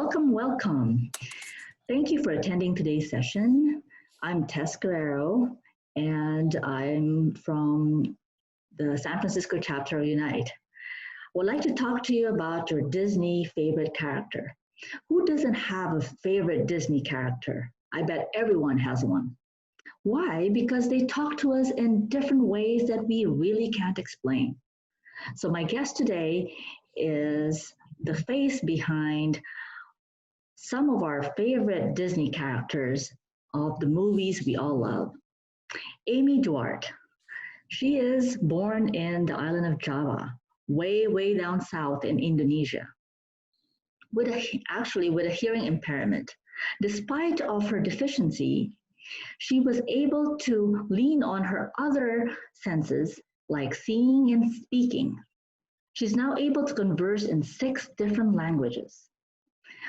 Welcome, welcome. Thank you for attending today's session. I'm Tess Guerrero, and I'm from the San Francisco chapter of Unite. I would like to talk to you about your Disney favorite character. Who doesn't have a favorite Disney character? I bet everyone has one. Why? Because they talk to us in different ways that we really can't explain. So my guest today is the face behind some of our favorite Disney characters of the movies we all love. Amy Duarte. She is born in the island of Java, way down south in Indonesia, actually with a hearing impairment. Despite of her deficiency, she was able to lean on her other senses like seeing and speaking. She's now able to converse in 6 different languages.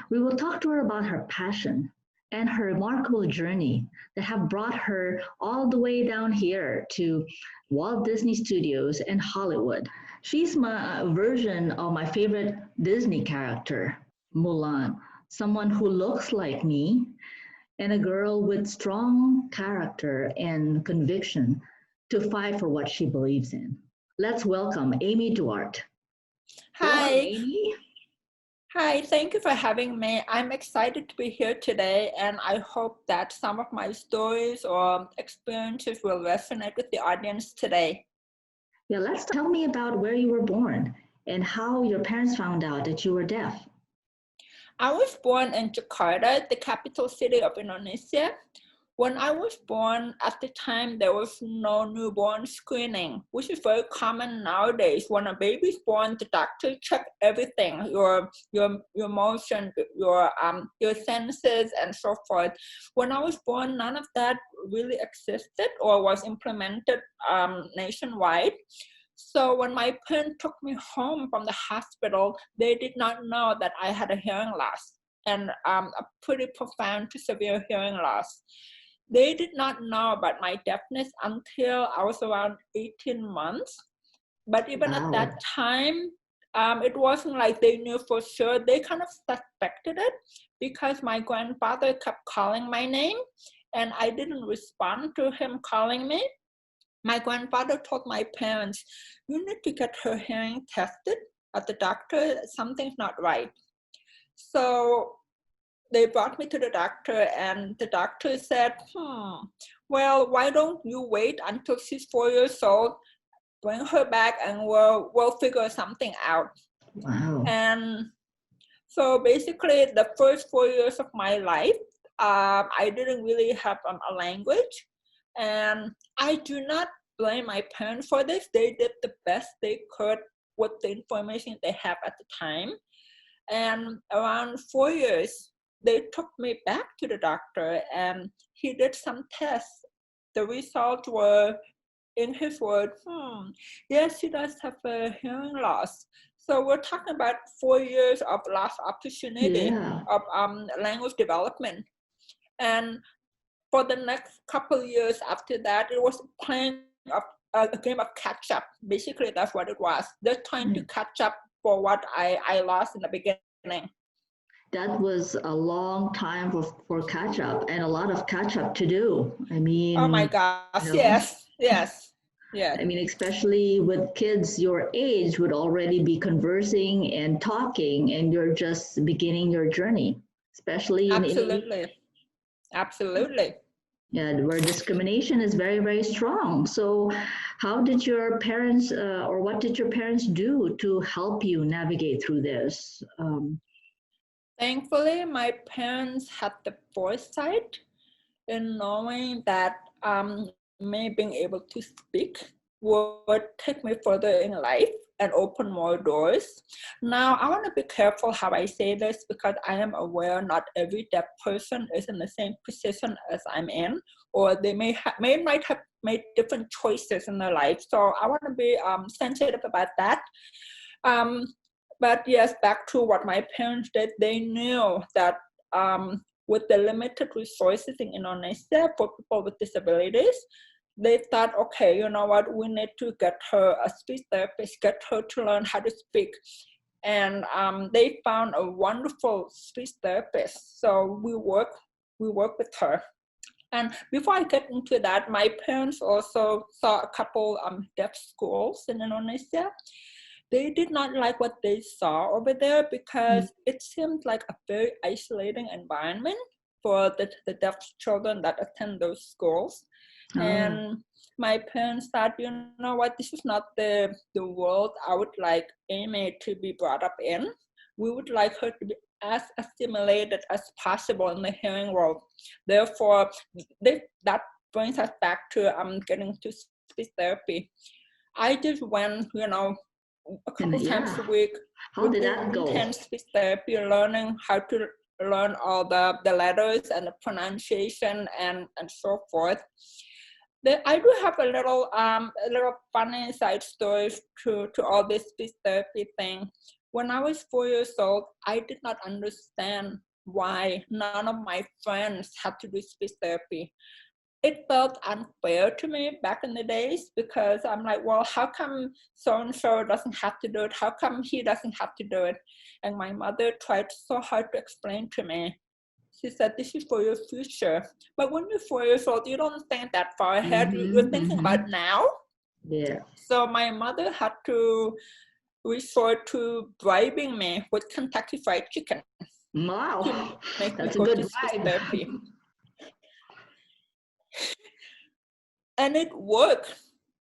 We will talk to her about her passion and her remarkable journey that have brought her all the way down here to Walt Disney Studios and Hollywood. She's my version of my favorite Disney character, Mulan, someone who looks like me and a girl with strong character and conviction to fight for what she believes in. Let's welcome Amy Duarte. Hi. Welcome, Amy. Hi, thank you for having me. I'm excited to be here today, and I hope that some of my stories or experiences will resonate with the audience today. Yeah, tell me about where you were born and how your parents found out that you were deaf. I was born in Jakarta, the capital city of Indonesia. When I was born, at the time, there was no newborn screening, which is very common nowadays. When a baby's born, the doctor check everything, your motion, your senses, and so forth. When I was born, none of that really existed or was implemented nationwide. So when my parents took me home from the hospital, they did not know that I had a hearing loss and a pretty profound to severe hearing loss. They did not know about my deafness until I was around 18 months. But even at that time, it wasn't like they knew for sure. They kind of suspected it because my grandfather kept calling my name and I didn't respond to him calling me. My grandfather told my parents, you need to get her hearing tested at the doctor. Something's not right. So they brought me to the doctor and the doctor said, well, why don't you wait until she's 4 years old, bring her back and we'll figure something out. Wow. And so basically the first 4 years of my life, I didn't really have a language. And I do not blame my parents for this. They did the best they could with the information they have at the time. And around 4 years, they took me back to the doctor and he did some tests. The results were, in his word, yes, she does have a hearing loss. So we're talking about 4 years of lost opportunity of language development. And for the next couple of years after that, it was playing a game of catch up. Basically, that's what it was. They're trying to catch up for what I lost in the beginning. That was a long time for catch up and a lot of catch up to do. I mean, oh my gosh, yes. I mean, especially with kids your age would already be conversing and talking, and you're just beginning your journey, especially Absolutely. Yeah, where discrimination is very strong. So how did your parents or what did your parents do to help you navigate through this? Thankfully, my parents had the foresight in knowing that me being able to speak would take me further in life and open more doors. Now, I want to be careful how I say this because I am aware not every deaf person is in the same position as I'm in, or they might have made different choices in their life. So I want to be sensitive about that. But yes, back to what my parents did, they knew that with the limited resources in Indonesia for people with disabilities, they thought, okay, you know what, we need to get her a speech therapist, get her to learn how to speak. and they found a wonderful speech therapist. So we work with her. And before I get into that, my parents also saw a couple deaf schools in Indonesia. They did not like what they saw over there because it seemed like a very isolating environment for the deaf children that attend those schools. Oh. And my parents thought, you know what, this is not the world I would like Amy to be brought up in. We would like her to be as assimilated as possible in the hearing world. Therefore, that brings us back to getting to speech therapy. I just went, a couple times a week. How did that go? Intense speech therapy, learning how to learn all the letters and the pronunciation and so forth. I do have a little funny side story to all this speech therapy thing. When I was 4 years old, I did not understand why none of my friends had to do speech therapy. It felt unfair to me back in the days because I'm like, well, how come so-and-so doesn't have to do it? How come he doesn't have to do it? And my mother tried so hard to explain to me. She said, this is for your future. But when you're 4 years old, you don't think that far ahead. You're thinking about now. Yeah. So my mother had to resort to bribing me with Kentucky Fried Chicken. Wow, to make that's me a go good to speech bribe. therapy. And it worked.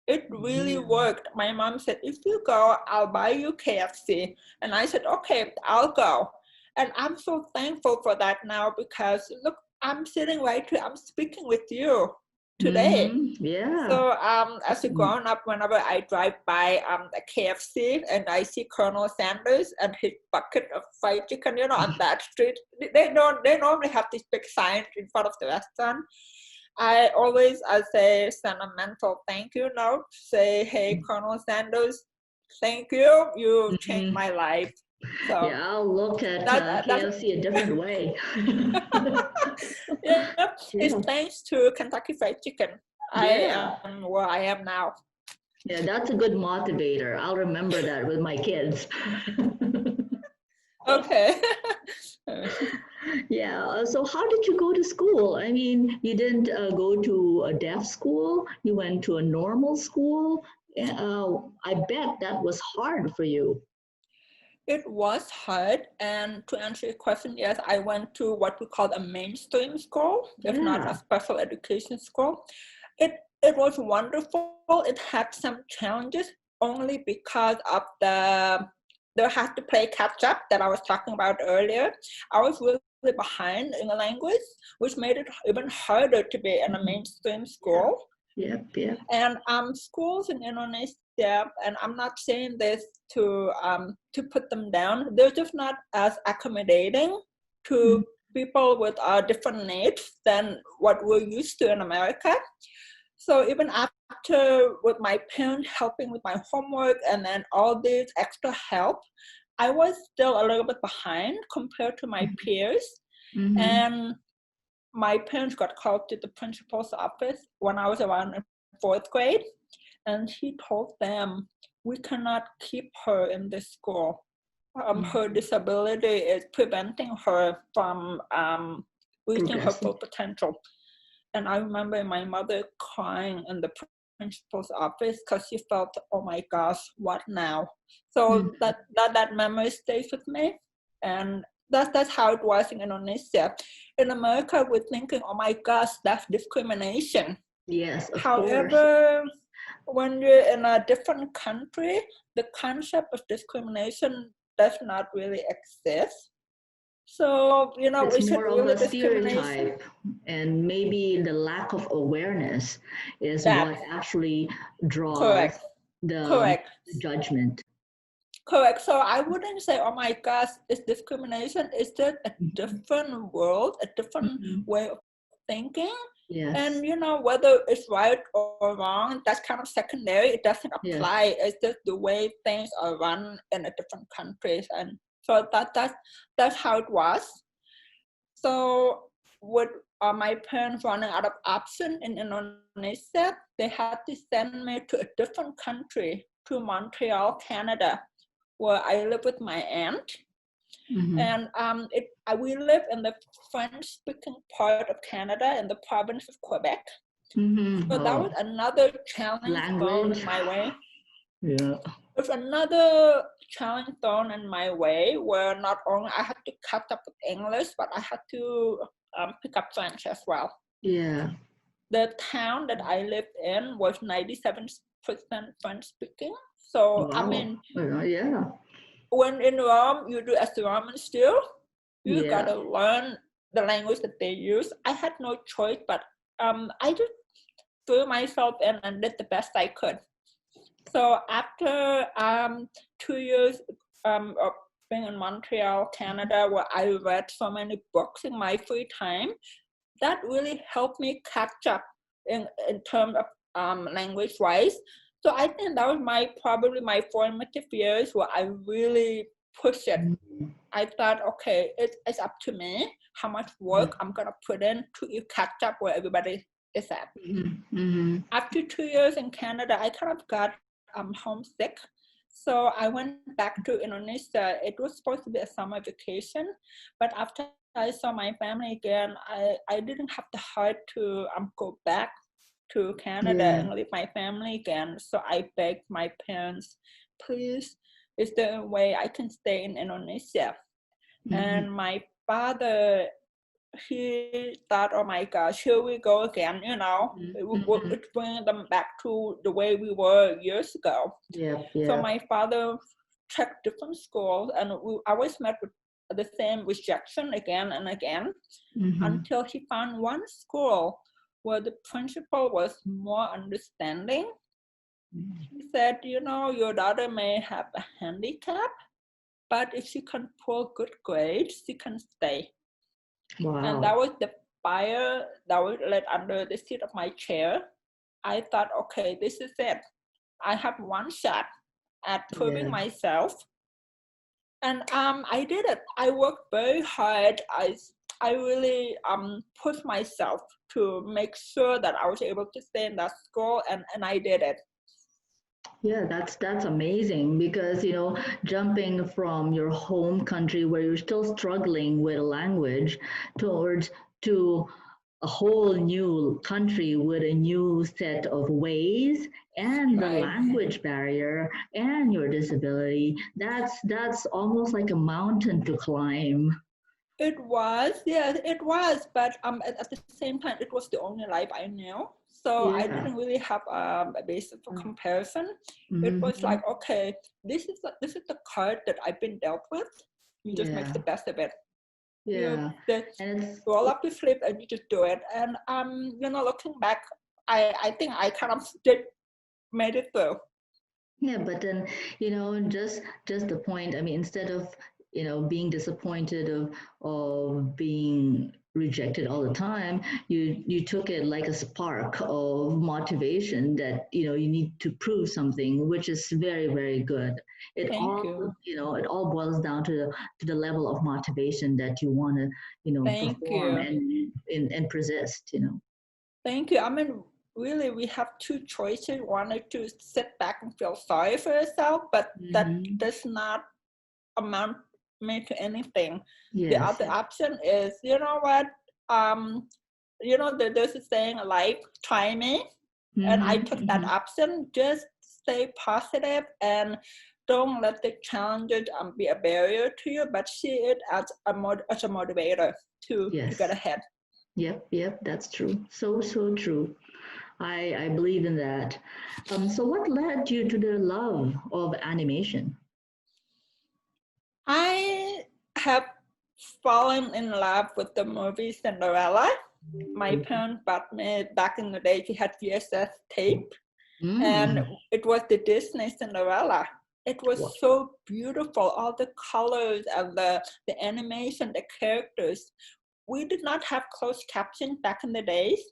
It really worked. My mom said, if you go, I'll buy you KFC. And I said, okay, I'll go. And I'm so thankful for that now because look, I'm sitting right here, I'm speaking with you today. Yeah. So as a grown up, whenever I drive by a KFC and I see Colonel Sanders and his bucket of fried chicken, on that street, they normally have this big sign in front of the restaurant. I always say sentimental thank you note. Say, hey, Colonel Sanders, thank you. You changed my life. So yeah, I'll look at KFC a different way. It's thanks to Kentucky Fried Chicken. I am where I am now. Yeah, that's a good motivator. I'll remember that with my kids. Okay. Yeah, so how did you go to school? I mean, you didn't go to a deaf school, you went to a normal school. I bet that was hard for you. It was hard, and to answer your question, yes, I went to what we call a mainstream school, if not a special education school. It was wonderful. It had some challenges only because of they had to play catch up that I was talking about earlier. I was really behind in the language, which made it even harder to be in a mainstream school. Yep. And schools in Indonesia, and I'm not saying this to put them down, they're just not as accommodating to people with different needs than what we're used to in America. So even after with my parents helping with my homework and then all this extra help, I was still a little bit behind compared to my peers. And my parents got called to the principal's office when I was around in 4th grade, and he told them, we cannot keep her in this school. Her disability is preventing her from reaching her full potential. And I remember my mother crying in the principal's office because she felt, oh my gosh, what now? So that memory stays with me. And that's how it was in Indonesia. In America, we're thinking, oh my gosh, that's discrimination. Yes, of However, course. When you're in a different country, the concept of discrimination does not really exist. So, it's more of a stereotype, and maybe the lack of awareness is what actually draws the judgment. Correct. So I wouldn't say, oh my gosh, it's discrimination. It's just a different world, a different way of thinking. Yes. And, whether it's right or wrong, that's kind of secondary. It doesn't apply. It's just the way things are run in a different countries. And so that's how it was. So with my parents running out of option in Indonesia, they had to send me to a different country, to Montreal, Canada, where I live with my aunt. And we live in the French-speaking part of Canada in the province of Quebec. So that was another challenge thrown in my way. Yeah. There's another challenge thrown in my way where not only I had to catch up with English, but I had to pick up French as well. Yeah. The town that I lived in was 97% French speaking. So, Wow. I mean, yeah. When in Rome, you do as the Romans do. You Yeah. gotta learn the language that they use. I had no choice, but I just threw myself in and did the best I could. So after 2 years of being in Montreal, Canada, where I read so many books in my free time, that really helped me catch up in terms of language-wise. So I think that was probably my formative years where I really pushed it. I thought, okay, it's up to me how much work I'm gonna put in to catch up where everybody is at. After 2 years in Canada, I kind of got homesick. So I went back to Indonesia. It was supposed to be a summer vacation, but after I saw my family again, I didn't have the heart to go back to Canada and leave my family again. So I begged my parents, please, is there a way I can stay in Indonesia? And my father, he thought, oh my gosh, here we go again, it's bringing them back to the way we were years ago. So my father checked different schools, and we always met with the same rejection again and again, until he found one school where the principal was more understanding. He said, your daughter may have a handicap, but if she can pull good grades, she can stay. Wow. And that was the fire that was lit under the seat of my chair. I thought, okay, this is it. I have one shot at proving myself. And I did it. I worked very hard. I really pushed myself to make sure that I was able to stay in that school, and I did it. Yeah, that's amazing because jumping from your home country where you're still struggling with a language to a whole new country with a new set of ways and the language barrier and your disability, that's almost like a mountain to climb. It was, yes, it was, but at the same time, it was the only life I knew. So I didn't really have a basis for comparison. It was like, okay, this is the card that I've been dealt with. You just make the best of it. Yeah. You roll up your sleeve and you just do it. And looking back, I think I kind of made it through. Yeah, but then just the point. I mean, instead of being disappointed of being rejected all the time, you took it like a spark of motivation that you need to prove something, which is very, very good. It all boils down to the level of motivation that you want to perform and persist. Thank you. I mean, really, we have two choices. One is to sit back and feel sorry for yourself, but that does not amount me to anything. The other option is, you know what? There's a saying like, try me. And I took that option. Just stay positive and don't let the challenges be a barrier to you, but see it as a motivator to get ahead. Yep, that's true. So true. I believe in that. So what led you to the love of animation? I have fallen in love with the movie Cinderella. My parents bought me back in the day. We had VHS tape, and it was the Disney Cinderella. It was so beautiful, all the colors and the animation, the characters. We did not have closed captions back in the days,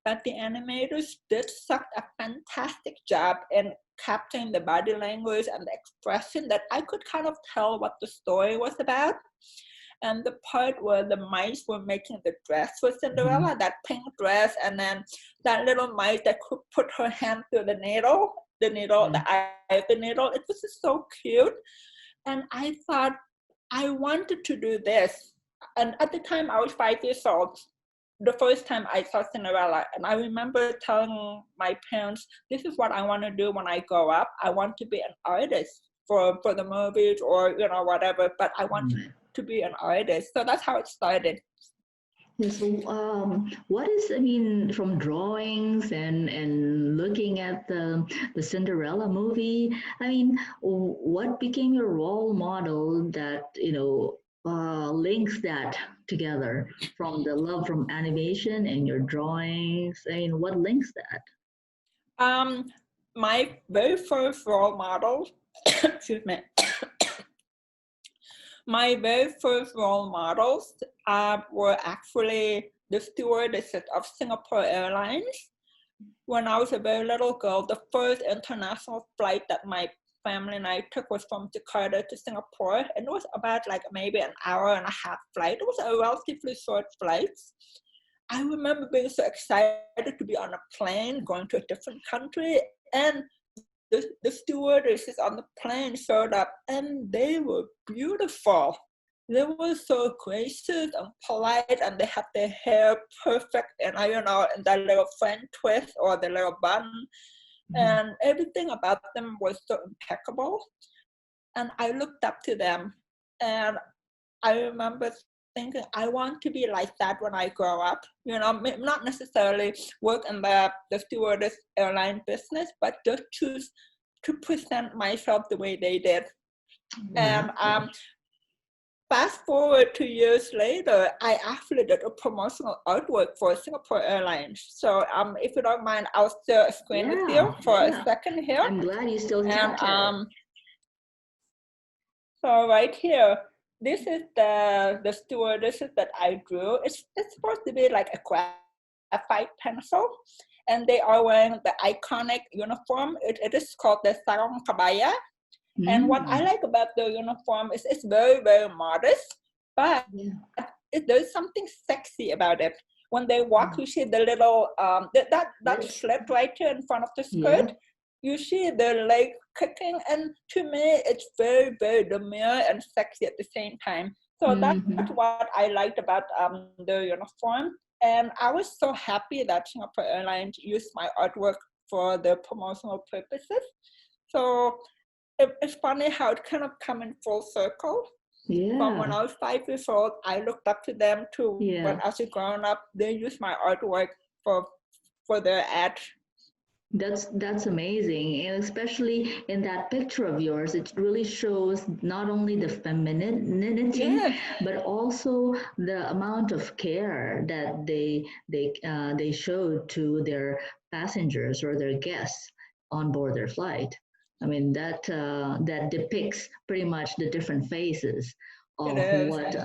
but the animators did such a fantastic job in capturing the body language and the expression that I could kind of tell what the story was about. And the part where the mice were making the dress for Cinderella, that pink dress, and then that little mice that could put her hand through the eye of the needle, it was just so cute. And I thought, I wanted to do this. And at the time, I was 5 years old. The first time I saw Cinderella, and I remember telling my parents, this is what I want to do when I grow up. I want to be an artist for the movies or, whatever, but I want to be an artist. So that's how it started. Yeah, so what is, I mean, from drawings and looking at the Cinderella movie, I mean, what became your role model that, links that together from the love from animation and your drawings? I mean, what links that? My very first role model, excuse me, my very first role models were actually the stewardesses of Singapore Airlines. When I was a very little girl, the first international flight that my family and I took was from Jakarta to Singapore, and it was about like maybe an hour and a half flight. It was a relatively short flight. I remember being so excited to be on a plane going to a different country, and the stewardesses on the plane showed up, and they were beautiful. They were so gracious and polite, and they had their hair perfect, and and that little French twist or the little bun, and everything about them was so impeccable. And I looked up to them, and I remember thinking, I want to be like that when I grow up. Not necessarily work in the stewardess airline business, but just choose to present myself the way they did. And fast forward 2 years later, I actually did a promotional artwork for Singapore Airlines. So if you don't mind, I'll share a screen with you for a second here. I'm glad you still captured it. So right here, this is the stewardesses that I drew. It's supposed to be like a graphite pencil, and they are wearing the iconic uniform. It is called the sarong kabaya. And what I like about the uniform is it's very, very modest, but there's something sexy about it. When they walk, you see the little, that slit right here in front of the skirt. Yeah. You see the leg kicking, and to me, it's very, very demure and sexy at the same time. So that's what I liked about the uniform. And I was so happy that Singapore Airlines used my artwork for their promotional purposes. So it's funny how it kind of come in full circle. Yeah. From when I was 5 years old, I looked up to them too. When I was growing up, they used my artwork for their ad. That's amazing, and especially in that picture of yours, it really shows not only the femininity, but also the amount of care that they showed to their passengers or their guests on board their flight. I mean, that depicts pretty much the different phases of what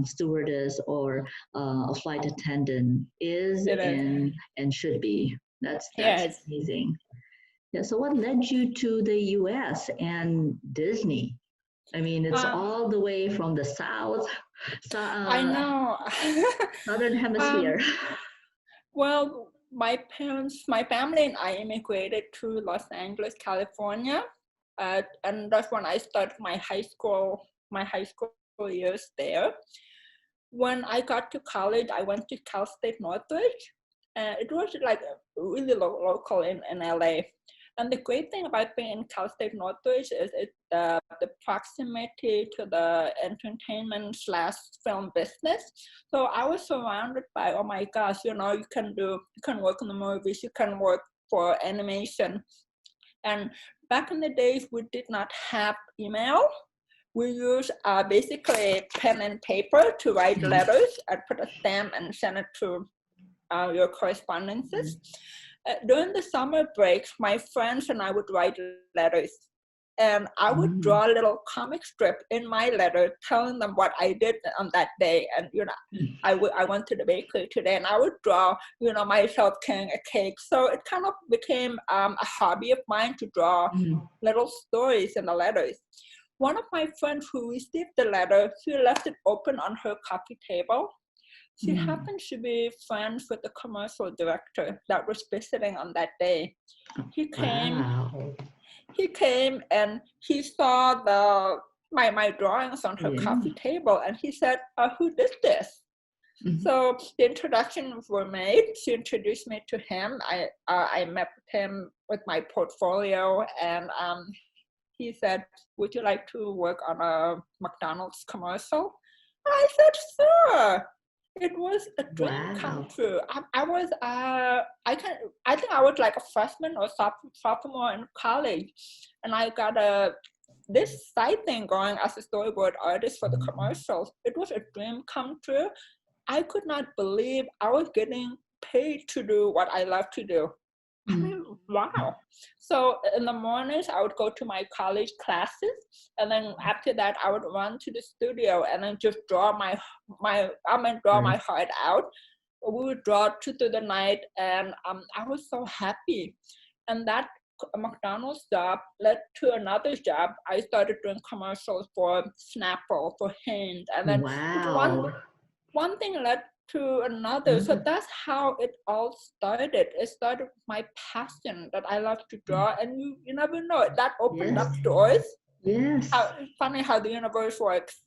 stewardess or a flight attendant is and should be. That's amazing. Yeah. So, what led you to the U.S. and Disney? I mean, it's all the way from the south. I know. Southern hemisphere. Well, my family and I immigrated to Los Angeles, California, and that's when I started my high school years there. When I got to college, I went to Cal State Northridge. It was like really local in LA. And the great thing about being in Cal State Northridge is the proximity to the entertainment / film business. So I was surrounded by, oh my gosh, you can work in the movies, you can work for animation. And back in the days, we did not have email. We use basically pen and paper to write letters and put a stamp and send it to your correspondences. During the summer breaks, my friends and I would write letters, and I would draw a little comic strip in my letter telling them what I did on that day. And I went to the bakery today, and I would draw myself carrying a cake. So it kind of became a hobby of mine to draw little stories in the letters. One of my friends who received the letter, she left it open on her coffee table. She happened to be friends with the commercial director that was visiting on that day. He came and he saw my drawings on her Yeah. coffee table, and he said, who did this? Mhm. So the introductions were made. She introduced me to him. I met him with my portfolio, and he said, would you like to work on a McDonald's commercial? I said, sure. It was a dream come Wow. true. I think I was like a freshman or sophomore in college, and I got this side thing going as a storyboard artist for the commercials. It was a dream come true. I could not believe I was getting paid to do what I love to do. I mean, wow. So in the mornings, I would go to my college classes, and then after that, I would run to the studio and then just draw my heart out. We would draw through the night, and I was so happy. And that McDonald's job led to another job. I started doing commercials for Snapple, for Hint, and then Wow. one thing led to another. So that's how it all started. It started with my passion that I love to draw, and you never know, that opened Yes. up doors. Yes. Funny how the universe works.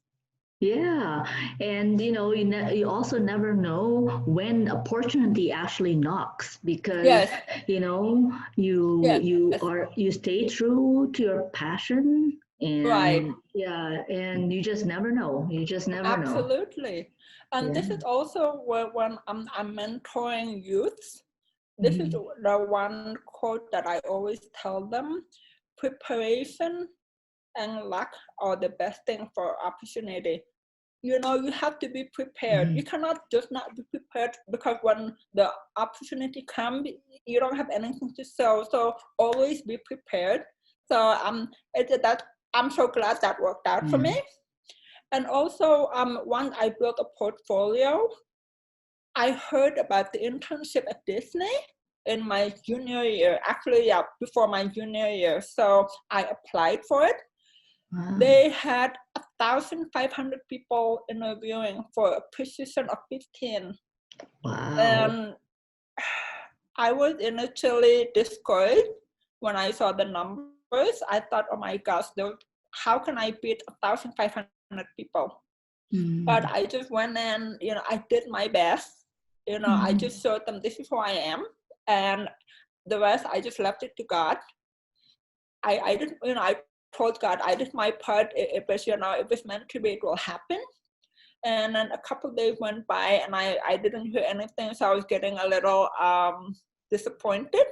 Yeah, and you also never know when opportunity actually knocks, because Yes. Yes. you stay true to your passion, Right. and and you just never know. You just never know. Absolutely. And Yeah. this is also when I'm mentoring youths. This is Mhm. the one quote that I always tell them: preparation and luck are the best thing for opportunity. You have to be prepared. You cannot just not be prepared, because when the opportunity comes, you don't have anything to sell. So always be prepared. So I'm so glad that worked out for me. And also, once I built a portfolio, I heard about the internship at Disney in my junior year. Actually, before my junior year. So I applied for it. Wow. They had 1,500 people interviewing for a position of 15. Wow. And I was initially discouraged when I saw the numbers. I thought, oh my gosh, how can I beat 1,500 people? But I just went in, I did my best. I just showed them this is who I am. And the rest, I just left it to God. I didn't, I told God, I did my part. If it's meant to be, it will happen. And then a couple of days went by, and I didn't hear anything, so I was getting a little disappointed.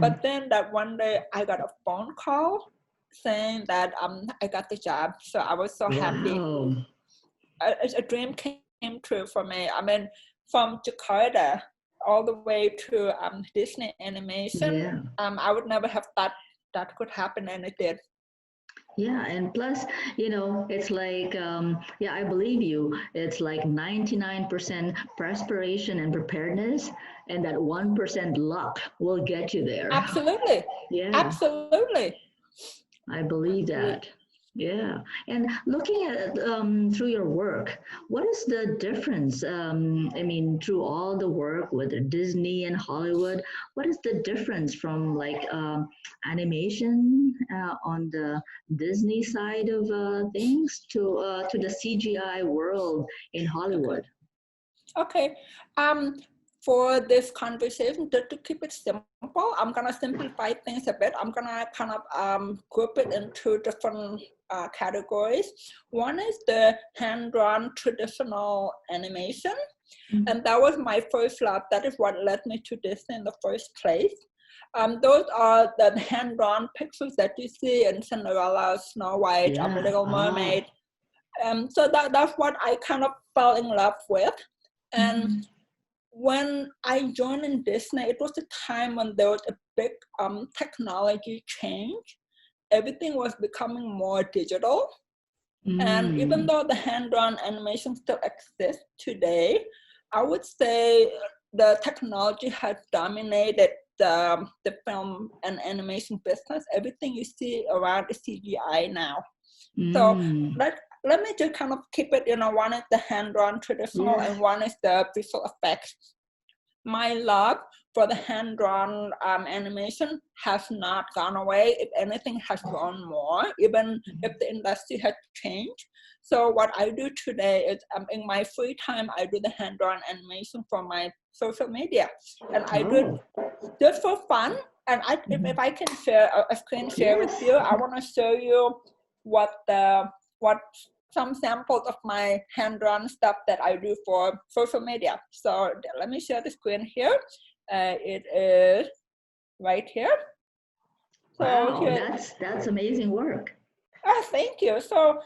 But then that one day, I got a phone call saying that I got the job. So I was so happy. A dream came true for me. I mean, from Jakarta all the way to Disney animation, I would never have thought that could happen, and it did. Yeah, and plus, it's like, I believe you. It's like 99% perspiration and preparedness, and that 1% luck will get you there. Absolutely. Yeah, Absolutely. I believe that. Yeah, and looking at through your work, what is the difference? I mean, through all the work with Disney and Hollywood, what is the difference from like animation on the Disney side of things to the CGI world in Hollywood? Okay. For this conversation, to keep it simple, I'm gonna simplify things a bit. I'm gonna kind of group it into different categories. One is the hand-drawn traditional animation, and that was my first love. That is what led me to Disney in the first place. Those are the hand-drawn pictures that you see in Cinderella, Snow White, Little Mermaid. So that's what I kind of fell in love with. And when I joined in Disney, it was a time when there was a big technology change. Everything was becoming more digital. And even though the hand-drawn animation still exists today, I would say the technology has dominated the film and animation business. Everything you see around is CGI now. So let me just kind of keep it, one is the hand-drawn traditional and one is the visual effects. My love for the hand-drawn animation has not gone away. If anything, has grown more, even if the industry has changed. So what I do today is in my free time, I do the hand-drawn animation for my social media. And I do it just for fun. And if I can share a screen share with you, I want to show you what some samples of my hand-drawn stuff that I do for social media. So let me share the screen here. It is right here. So wow, here, that's amazing work. Thank you. So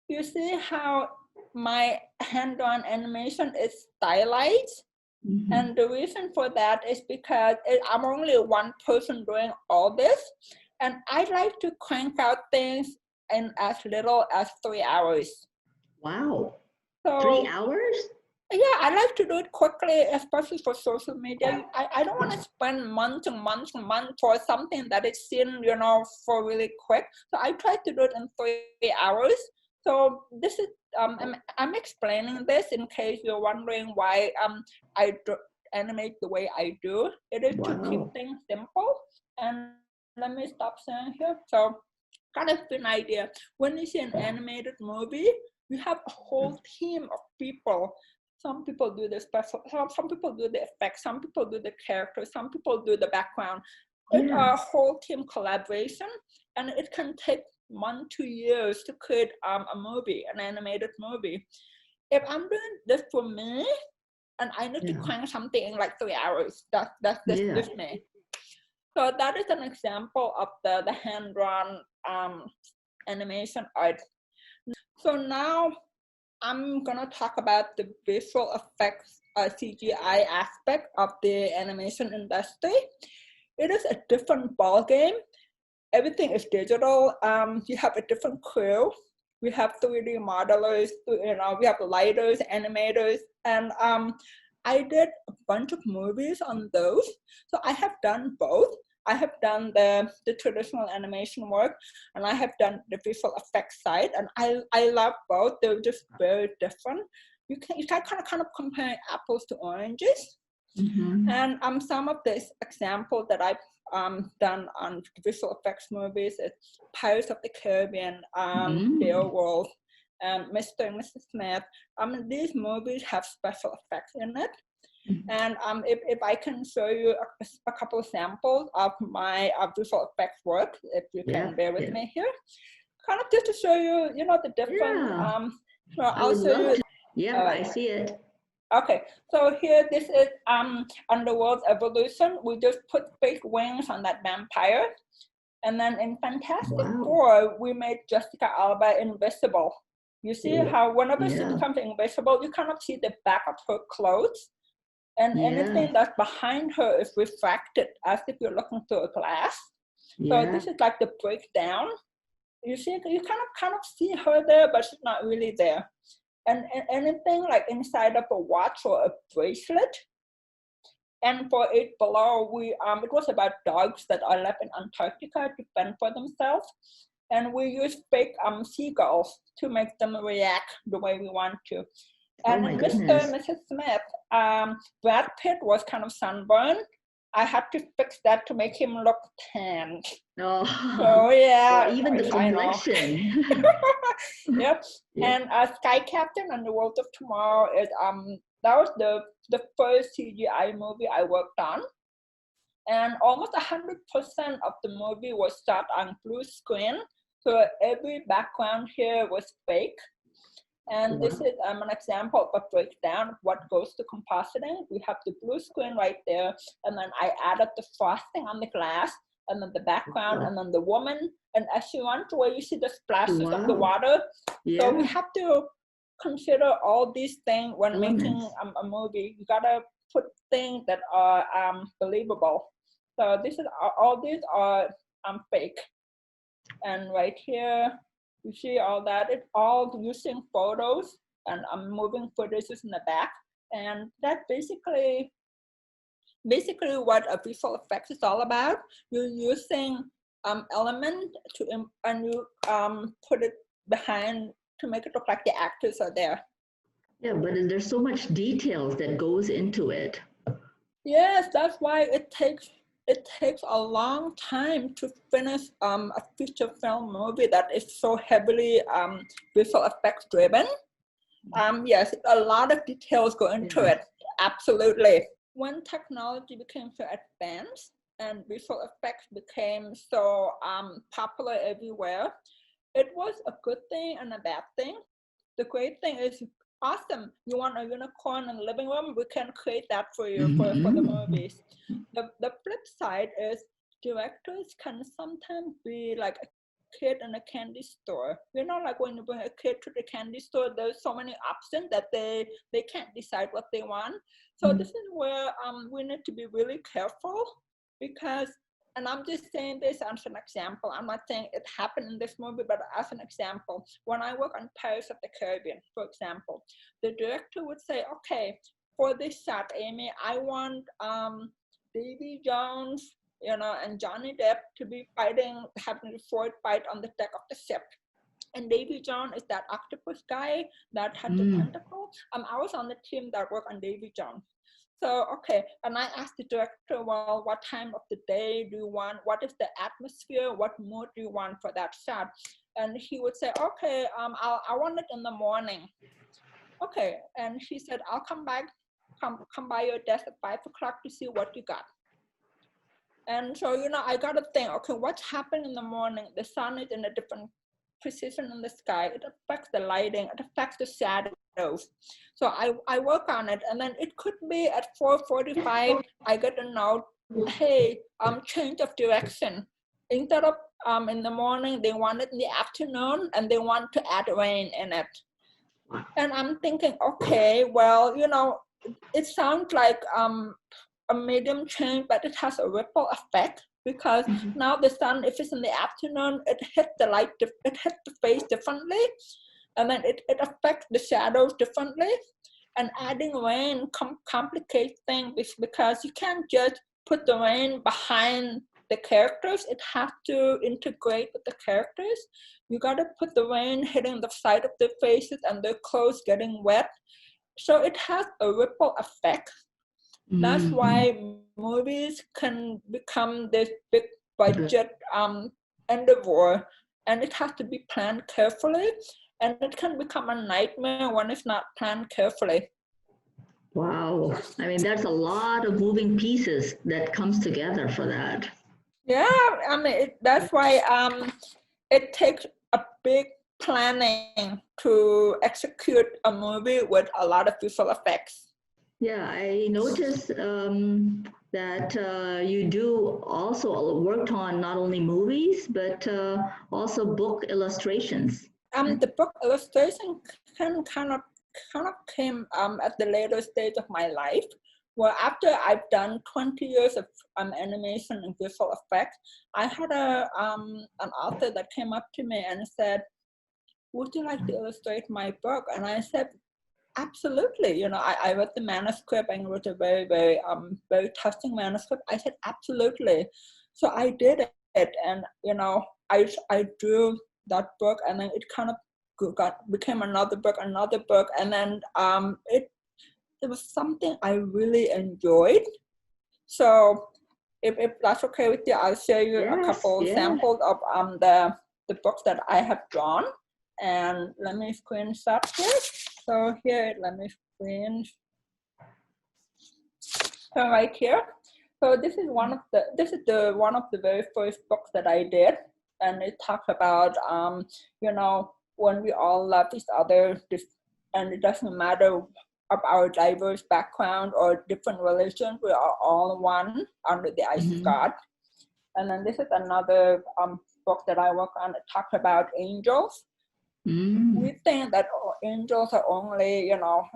you see how my hand-drawn animation is stylized? Mm-hmm. And the reason for that is because I'm only one person doing all this. And I like to crank out things in as little as 3 hours. Wow, So 3 hours? yeah, I like to do it quickly, especially for social media. I don't want to spend months and months and months for something that is seen, for really quick. So I try to do it in 3 hours. So this is, I'm explaining this in case you're wondering why I do animate the way I do. It is to keep things simple. And let me stop saying here. So kind of an idea. When you see an animated movie, you have a whole team of people. Some people do the special, some people do the effects, some people do the characters, some people do the background. It's a whole team collaboration, and it can take 1 to 2 years to create a movie, an animated movie. If I'm doing this for me, and I need to crank something in like 3 hours, that's just me. So that is an example of the hand-drawn animation art. So now I'm gonna talk about the visual effects CGI aspect of the animation industry. It is a different ballgame. Everything is digital. You have a different crew. We have 3D modelers, we have lighters, animators, and I did a bunch of movies on those. So I have done both. I have done the traditional animation work, and I have done the visual effects side, and I love both. They're just very different. You can kind of compare apples to oranges. Mm-hmm. And some of the examples that I've done on visual effects movies is Pirates of the Caribbean, Beowulf, Mr. and Mrs. Smith. These movies have special effects in it. And if I can show you a couple of samples of my visual effects work, if you can bear with me here, kind of just to show you, the different. I'll show you. Yeah, I see it. Okay, so here this is Underworld Evolution. We just put fake wings on that vampire, and then in Fantastic Four, we made Jessica Alba invisible. You see how whenever she becomes invisible, you cannot see the back of her clothes. And anything that's behind her is refracted as if you're looking through a glass. So this is like the breakdown. You see, you kind of see her there, but she's not really there. And anything like inside of a watch or a bracelet. And for it below, it was about dogs that are left in Antarctica to fend for themselves. And we use fake seagulls to make them react the way we want to. And in Mr. and Mrs. Smith, Brad Pitt was kind of sunburned. I had to fix that to make him look tan. Oh, so yeah. Or even the complexion. Yep. And Sky Captain and the World of Tomorrow is that was the first CGI movie I worked on. And almost 100% of the movie was shot on blue screen. So every background here was fake. And this is an example of a breakdown of what goes to compositing. We have the blue screen right there, and then I added the frosting on the glass, and then the background, and then the woman. And as you want, where you see the splashes of the water. So we have to consider all these things when making a movie. You gotta put things that are believable. So this is all these are fake. And right here, you see all that. It's all using photos, and I'm moving footages in the back. And that's basically what a visual effects is all about. You're using element and you put it behind to make it look like the actors are there. Yeah, but there's so much details that goes into it. Yes, that's why it takes a long time to finish a feature film movie that is so heavily visual effects driven. Yes, a lot of details go into it. Absolutely. When technology became so advanced and visual effects became so popular everywhere, it was a good thing and a bad thing. The great thing is awesome. You want a unicorn in the living room? We can create that for you for the movies. The flip side is directors can sometimes be like a kid in a candy store. You know, like when you bring a kid to the candy store, there's so many options that they can't decide what they want. So this is where we need to be really careful because, and I'm just saying this as an example. I'm not saying it happened in this movie, but as an example, when I work on Pirates of the Caribbean, for example, the director would say, okay, for this shot, Amy, I want Davy Jones, you know, and Johnny Depp to be fighting, having a sword fight on the deck of the ship. And Davy Jones is that octopus guy that had the tentacle. I was on the team that worked on Davy Jones. So, okay, and I asked the director, well, what time of the day do you want? What is the atmosphere? What mood do you want for that shot? And he would say, okay, I want it in the morning. Okay, and he said, I'll come by your desk at 5 o'clock to see what you got. And so, you know, I got to think, okay, what's happening in the morning? The sun is in a different position in the sky. It affects the lighting. It affects the shadows. So I work on it. And then it could be at 4:45, I get a note, hey, change of direction. Instead of in the morning, they want it in the afternoon and they want to add rain in it. And I'm thinking, okay, well, you know, it sounds like a medium change, but it has a ripple effect because now the sun, if it's in the afternoon, it hits the light, it hits the face differently, and then it affects the shadows differently. And adding rain complicates things because you can't just put the rain behind the characters. It has to integrate with the characters. You got to put the rain hitting the side of their faces and their clothes getting wet. So it has a ripple effect. That's why movies can become this big budget endeavor, and it has to be planned carefully, and it can become a nightmare when it's not planned carefully. Wow. I mean, that's a lot of moving pieces that comes together for that. Yeah, I mean, that's why it takes a big planning to execute a movie with a lot of visual effects. Yeah, I noticed that you do also worked on not only movies, but also book illustrations. The book illustration kind of came at the later stage of my life. Well, after I've done 20 years of animation and visual effects, I had an author that came up to me and said, would you like to illustrate my book? And I said, absolutely. You know, I read the manuscript and wrote a very, very, very touching manuscript. I said, absolutely. So I did it. And, you know, I drew that book and then it kind of became another book. And then it was something I really enjoyed. So if that's okay with you, I'll show you a couple samples of the books that I have drawn. And let me screenshot this. So here, let me screen. So right here. So this is one of the very first books that I did, and it talks about you know, when we all love each other, and it doesn't matter of our diverse background or different religions, we are all one under the eyes of God. And then this is another book that I work on. It talks about angels. We think that angels are only, you know,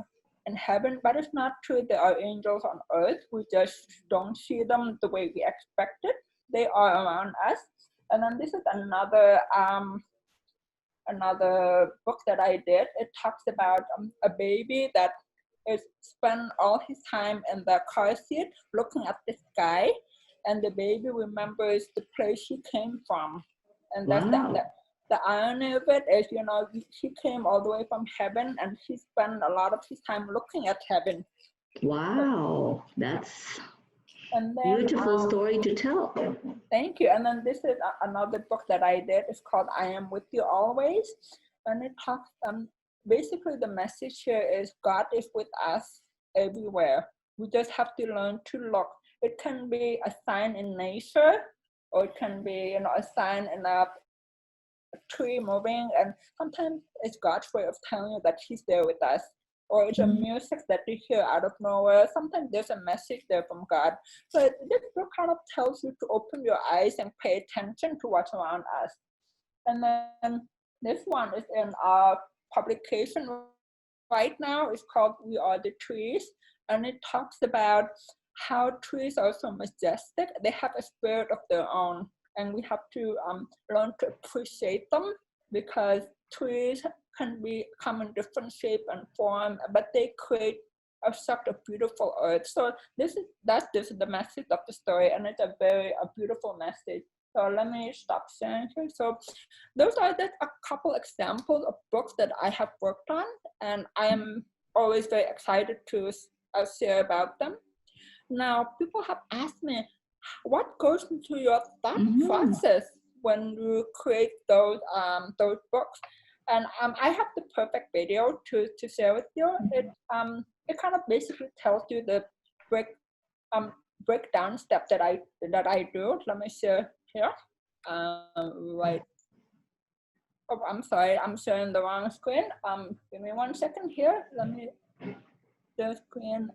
in heaven, but it's not true. There are angels on earth. We just don't see them the way we expected. They are around us. And then this is another book that I did. It talks about a baby that is spend all his time in the car seat looking at the sky, and the baby remembers the place he came from. And that's the irony of it is, you know, he came all the way from heaven and he spent a lot of his time looking at heaven. Wow, that's And then, Beautiful story to tell. thank you. And then this is another book that I did. It's called I Am With You Always. And it talks, basically the message here is God is with us everywhere. We just have to learn to look. It can be a sign in nature, or it can be, a sign in a tree moving, and sometimes it's God's way of telling you that He's there with us. Or it's a music that you hear out of nowhere. Sometimes there's a message there from God. So this book kind of tells you to open your eyes and pay attention to what's around us. And then this one is in our publication right now. It's called We Are the Trees. And it talks about how trees are so majestic. They have a spirit of their own. And we have to learn to appreciate them, because trees can come in different shape and form, but they create such a beautiful earth. So this is the message of the story, and it's a beautiful message. So let me stop sharing here. So those are just a couple examples of books that I have worked on, and I am always very excited to share about them. Now, people have asked me, what goes into your thought process when you create those books? And I have the perfect video to share with you. It kind of basically tells you the breakdown step that I do. Let me share here. Right. Oh, I'm sorry, I'm sharing the wrong screen. Give me 1 second here. Let me share screen.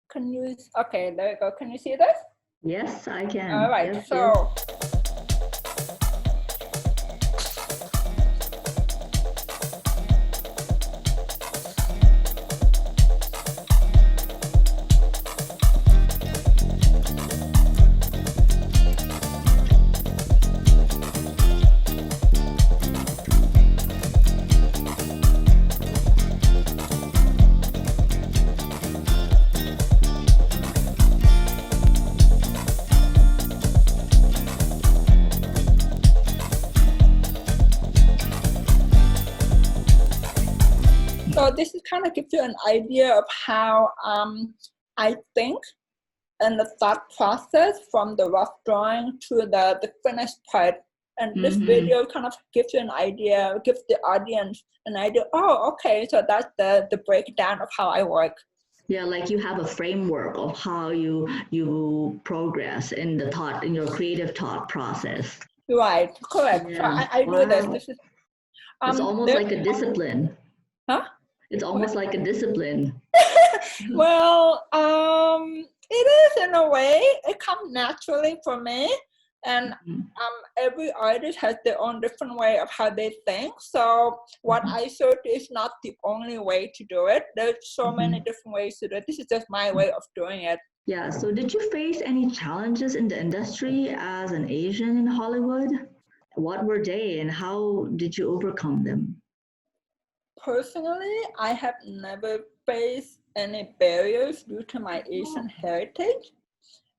Can you? Okay, there you go. Can you see this? Yes, I can. All right. Yes, so. Yes. So this is kind of gives you an idea of how I think, and the thought process from the rough drawing to the finished part. And this video kind of gives you an idea, gives the audience an idea. Oh, okay, so that's the breakdown of how I work. Yeah, like you have a framework of how you progress in your creative thought process. Right, correct. Yeah. So I do this. This is it's almost like a discipline. Huh? It's almost like a discipline. Well, it is in a way. It comes naturally for me, and every artist has their own different way of how they think. So what I showed is not the only way to do it. There's so many different ways to do it. This is just my way of doing it. Yeah. So did you face any challenges in the industry as an Asian in Hollywood? What were they, and how did you overcome them? Personally, I have never faced any barriers due to my Asian heritage.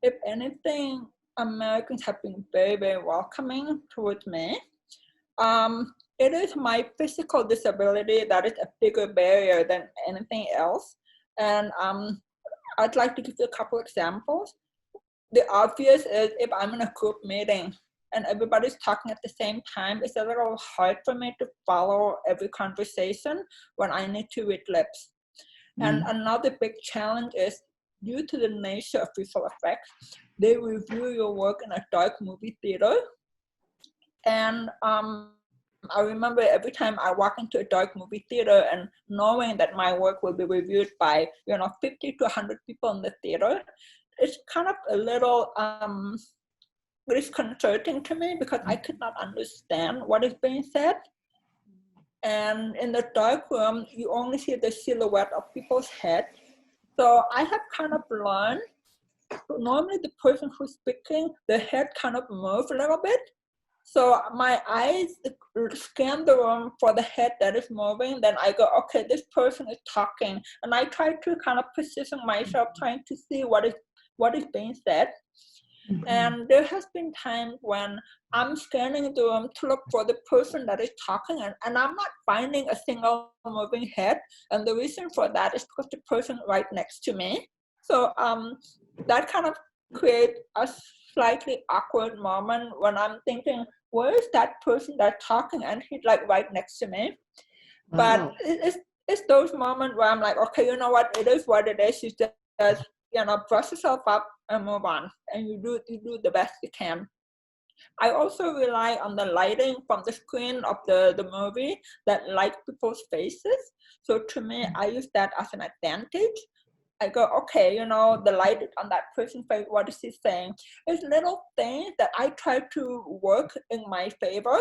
If anything, Americans have been very, very welcoming towards me. It is my physical disability that is a bigger barrier than anything else. And I'd like to give you a couple examples. The obvious is if I'm in a group meeting and everybody's talking at the same time, it's a little hard for me to follow every conversation when I need to read lips. And another big challenge is due to the nature of visual effects, they review your work in a dark movie theater. And I remember every time I walk into a dark movie theater and knowing that my work will be reviewed by 50 to 100 people in the theater, it's kind of a little disconcerting to me because I could not understand what is being said. And in the dark room, you only see the silhouette of people's head. So I have kind of learned, normally the person who's speaking, the head kind of moves a little bit. So my eyes scan the room for the head that is moving. Then I go, okay, this person is talking. And I try to kind of position myself, trying to see what is being said. And there has been times when I'm scanning the room to look for the person that is talking, and I'm not finding a single moving head. And the reason for that is because the person right next to me. So that kind of create a slightly awkward moment when I'm thinking, where is that person that's talking? And he's like right next to me. But Wow. it's those moments where I'm like, okay, you know what? It is what it is. You just brush yourself up and move on, and you do the best you can. I also rely on the lighting from the screen of the movie that light people's faces. So to me, I use that as an advantage. I go, okay, the light on that person's face, what is he saying? It's little things that I try to work in my favor.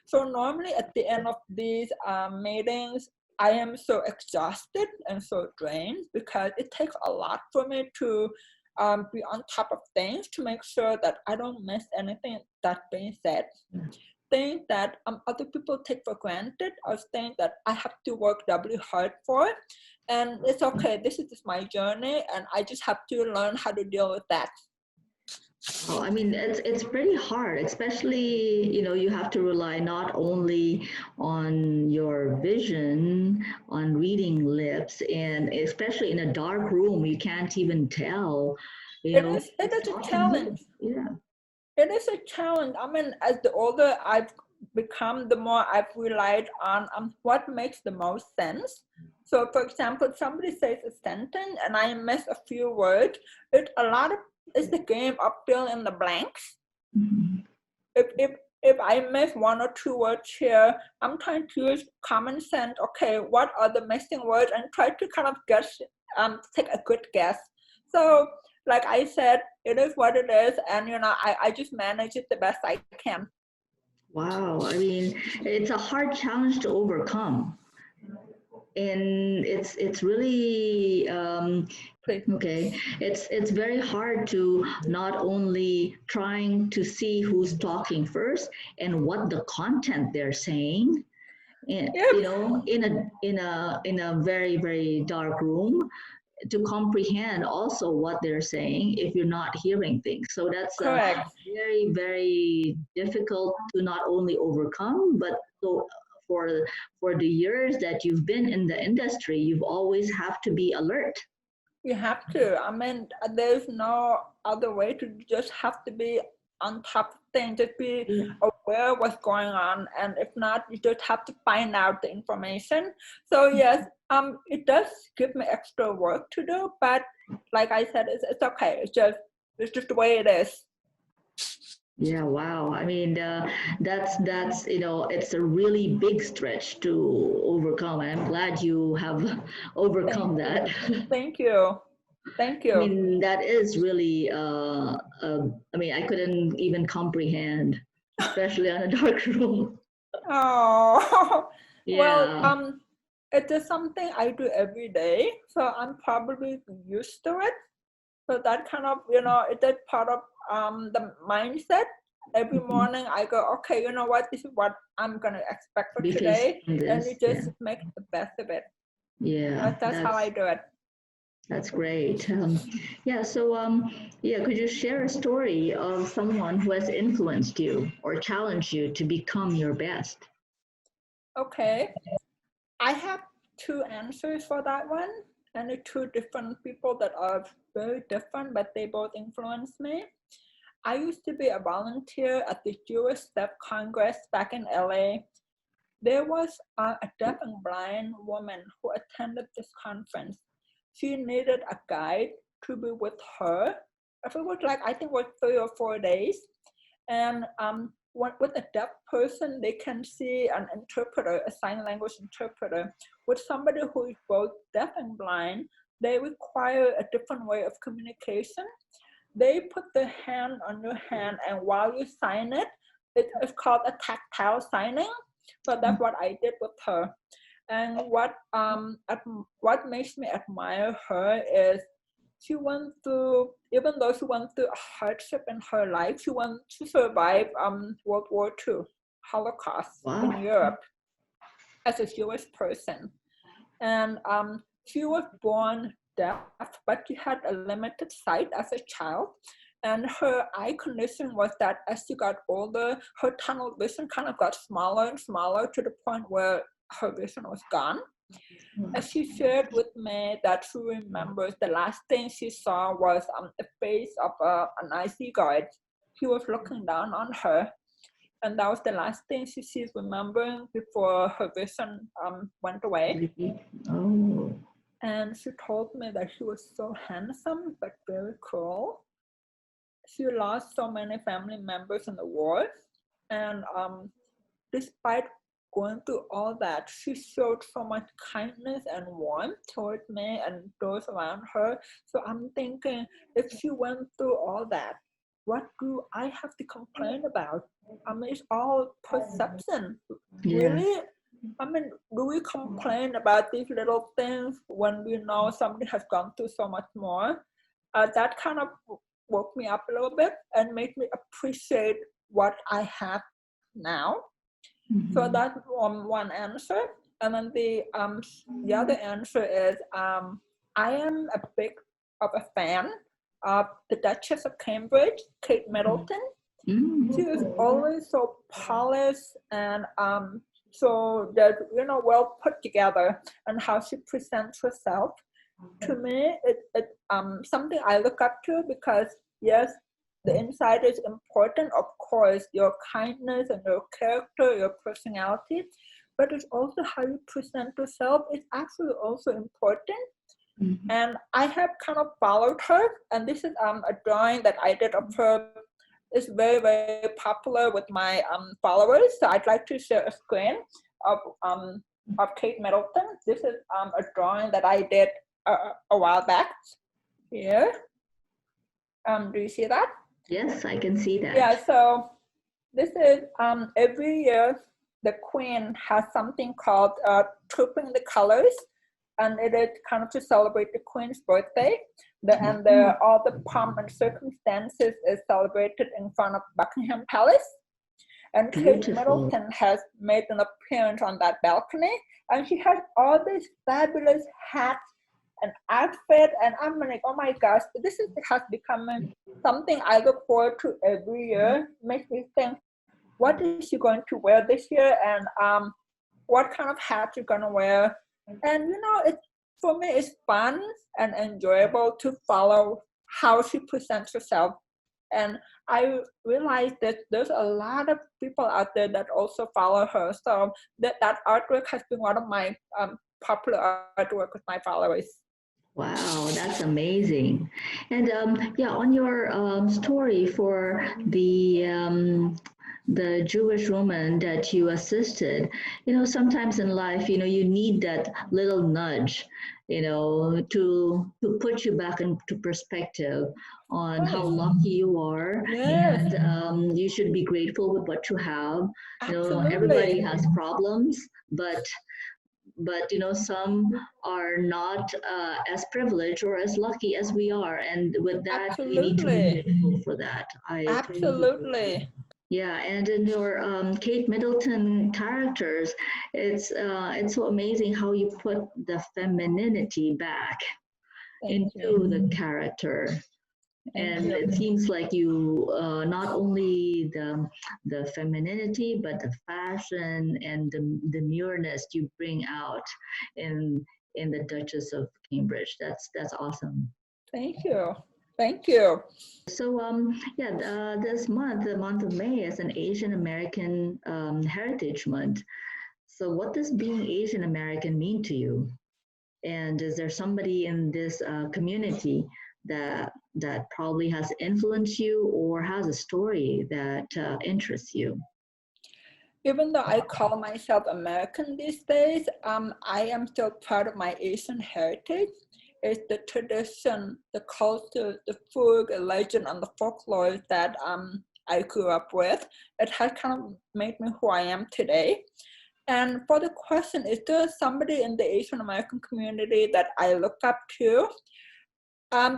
So normally at the end of these meetings, I am so exhausted and so drained because it takes a lot for me to be on top of things to make sure that I don't miss anything that's being said. Things that other people take for granted or things that I have to work doubly hard for. And it's okay, this is just my journey and I just have to learn how to deal with that. Oh, I mean, it's pretty hard, especially, you have to rely not only on your vision, on reading lips, and especially in a dark room, you can't even tell, It is a challenge. Yeah. It is a challenge. I mean, as the older I've become, the more I've relied on what makes the most sense. So, for example, somebody says a sentence and I miss a few words. It's the game of fill in the blanks. Mm-hmm. If I miss one or two words here, I'm trying to use common sense. Okay, what are the missing words, and try to kind of guess, take a good guess. So, like I said, it is what it is, and I just manage it the best I can. Wow. I mean, it's a hard challenge to overcome. And it's really okay. It's very hard to not only trying to see who's talking first and what the content they're saying, and Yep. in a very very dark room, to comprehend also what they're saying if you're not hearing things. So that's Correct. very very difficult to not only overcome, but so for the years that you've been in the industry, you've always have to be alert. You have to. I mean, there's no other way to just have to be on top of things, just be aware of what's going on. And if not, you just have to find out the information. So yes, it does give me extra work to do, but like I said, it's okay. It's just the way it is. Yeah, wow. I mean, that's it's a really big stretch to overcome. I'm glad you have overcome that. Thank you. Thank I you. mean, that is really, I mean, I couldn't even comprehend, especially on a dark room. Oh, well, Yeah. it is something I do every day, so I'm probably used to it. So that kind of, it is part of the mindset. Every Mhm. morning I go, okay, you know what, this is what I'm going to expect for Be today. facing And this. you just make the best of it. Yeah, That's how I do it. that's great. Yeah, so yeah, could you share a story of someone who has influenced you or challenged you to become your best? Okay. I have two answers for that one. And the two different people that are very different, but they both influenced me. I used to be a volunteer at the Jewish Deaf Congress back in LA. There was a deaf and blind woman who attended this conference. She needed a guide to be with her. If it was I think it was 3 or 4 days. And with a deaf person, they can see an interpreter, a sign language interpreter. With somebody who is both deaf and blind, they require a different way of communication. They put their hand on your hand, and while you sign it, it is called a tactile signing. So that's what I did with her. And what makes me admire her is she went through, even though she went through a hardship in her life, she survived World War II, Holocaust in Europe as a Jewish person. And she was born deaf, but she had a limited sight as a child. And her eye condition was that as she got older, her tunnel vision kind of got smaller and smaller to the point where her vision was gone. And she shared with me that she remembers the last thing she saw was the face of an IC guard. He was looking down on her, and that was the last thing she's remembering before her vision went away. Oh. And she told me that he was so handsome but very cruel. She lost so many family members in the war, and despite going through all that, she showed so much kindness and warmth towards me and those around her. So I'm thinking, if she went through all that, what do I have to complain about? I mean, it's all perception. Yeah. Really? I mean, do we complain about these little things when we know somebody has gone through so much more? That kind of woke me up a little bit and made me appreciate what I have now. So that's one answer. And then the other answer is I am a big of a fan of the Duchess of Cambridge, Kate Middleton. She is always so polished and so that well put together, and how she presents herself. To me, it something I look up to, because yes, the inside is important, of course, your kindness and your character, your personality, but it's also how you present yourself is actually also important. And I have kind of followed her, and this is a drawing that I did of her. It's very, very popular with my followers. So I'd like to share a screen of Kate Middleton. This is a drawing that I did a while back. Here. Do you see that? Yes, I can see that. Yeah, so this is every year the Queen has something called Trooping the Colors, and it is kind of to celebrate the Queen's birthday. All the pomp and circumstances is celebrated in front of Buckingham Palace. And Kate Middleton has made an appearance on that balcony, and she has all these fabulous hats and outfit, and I'm like, oh my gosh, has become something I look forward to every year. Makes me think, what is she going to wear this year, and what kind of hat you're gonna wear? And for me, it's fun and enjoyable to follow how she presents herself. And I realized that there's a lot of people out there that also follow her. So that artwork has been one of my popular artwork with my followers. Wow, that's amazing. And on your story for the Jewish woman that you assisted, sometimes in life, you need that little nudge, to put you back into perspective on how lucky you are. Yes. And you should be grateful with what you have. Absolutely. Everybody has problems, but some are not as privileged or as lucky as we are, and with that, Absolutely. we need to be grateful for that. Absolutely. Yeah, and in your Kate Middleton characters, it's so amazing how you put the femininity back into the character. And it seems like you not only the femininity, but the fashion and the demureness you bring out in the Duchess of Cambridge. That's awesome. Thank you. Thank you. So this month, the month of May, is an Asian American Heritage Month. So what does being Asian American mean to you? And is there somebody in this community that probably has influenced you or has a story that interests you? Even though I call myself American these days, I am still proud of my Asian heritage. It's the tradition, the culture, the food, the legend, and the folklore that I grew up with. It has kind of made me who I am today. And for the question, is there somebody in the Asian American community that I look up to? I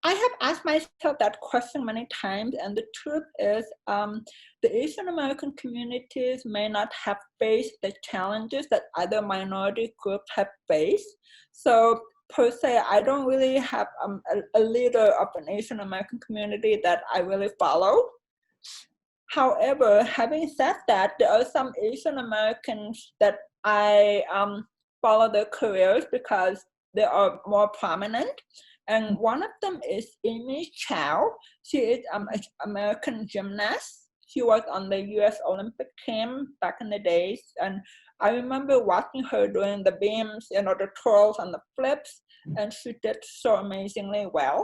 have asked myself that question many times, and the truth is the Asian American communities may not have faced the challenges that other minority groups have faced. So per se, I don't really have a leader of an Asian American community that I really follow. However, having said that, there are some Asian Americans that I follow their careers because they are more prominent. And one of them is Amy Chow. She is an American gymnast. She was on the US Olympic team back in the days. And I remember watching her doing the beams, the twirls and the flips, and she did so amazingly well.